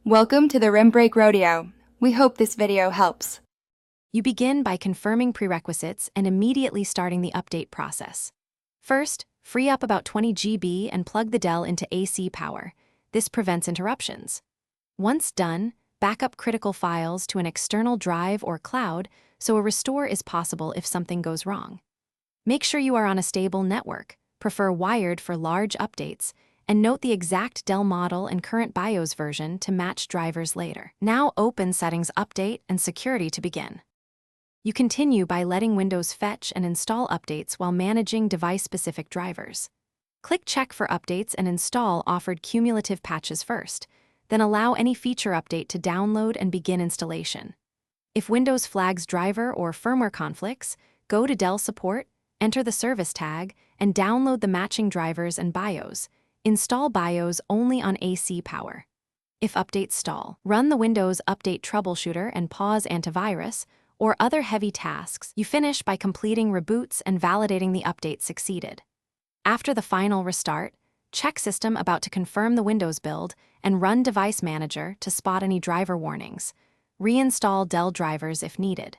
Welcome to the Rim Break Rodeo. We hope this video helps. You begin by confirming prerequisites and immediately starting the update process. First, free up about 20 GB and plug the Dell into AC power. This prevents interruptions. Once done, back up critical files to an external drive or cloud so a restore is possible if something goes wrong. Make sure you are on a stable network, prefer wired for large updates, and note the exact Dell model and current BIOS version to match drivers later. Now open Settings Update and Security to begin. You continue by letting Windows fetch and install updates while managing device-specific drivers. Click Check for updates and install offered cumulative patches first, then allow any feature update to download and begin installation. If Windows flags driver or firmware conflicts, go to Dell Support, enter the service tag, and download the matching drivers and BIOS. Install BIOS only on AC power. If updates stall, run the Windows Update Troubleshooter and pause antivirus or other heavy tasks. You finish by completing reboots and validating the update succeeded. After the final restart, check System about to confirm the Windows build and run Device Manager to spot any driver warnings. Reinstall Dell drivers if needed.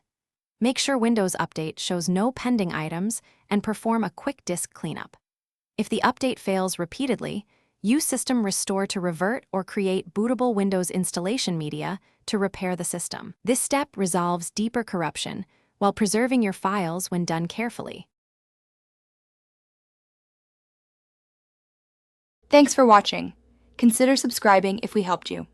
Make sure Windows Update shows no pending items and perform a quick disk cleanup. If the update fails repeatedly, use System Restore to revert or create bootable Windows installation media to repair the system. This step resolves deeper corruption while preserving your files when done carefully. Thanks for watching. Consider subscribing if we helped you.